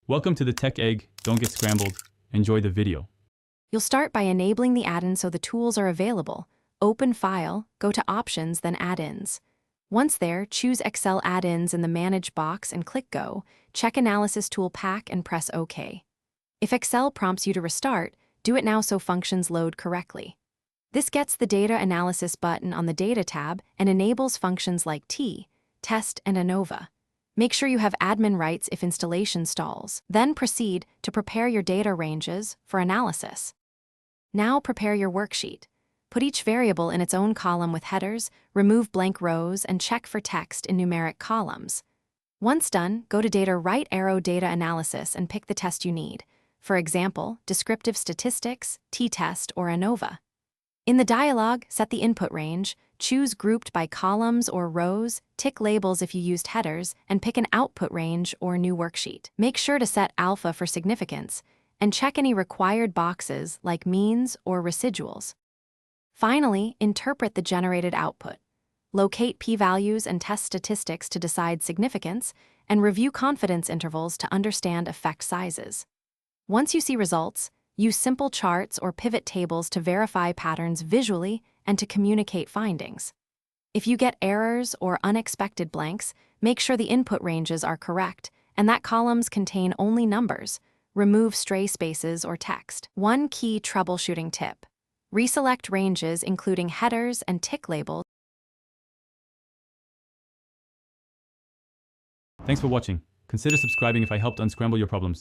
Welcome to the Tech Egg. Don't get scrambled. Enjoy the video. You'll start by enabling the add-in so the tools are available. Open File, go to Options, then Add-ins. Once there, choose Excel Add-ins in the Manage box and click Go. Check Analysis Toolpak and press OK. If Excel prompts you to restart, do it now so functions load correctly. This gets the Data Analysis button on the Data tab and enables functions like Test, and ANOVA. Make sure you have admin rights if installation stalls. Then proceed to prepare your data ranges for analysis. Now prepare your worksheet. Put each variable in its own column with headers, remove blank rows, and check for text in numeric columns. Once done, go to Data right arrow Data Analysis and pick the test you need. For example, Descriptive Statistics, T-Test, or ANOVA. In the dialog, set the input range, choose Grouped by Columns or Rows, tick Labels if you used headers, and pick an Output range or New Worksheet. Make sure to set Alpha for significance, and check any required boxes like Means or Residuals. Finally, interpret the generated output. Locate p-values and test statistics to decide significance, and review confidence intervals to understand effect sizes. Once you see results, use simple charts or pivot tables to verify patterns visually and to communicate findings. If you get errors or unexpected blanks, make sure the input ranges are correct and that columns contain only numbers. Remove stray spaces or text. One key troubleshooting tip: reselect ranges including headers and tick labels. Thanks for watching. Consider subscribing if I helped unscramble your problems.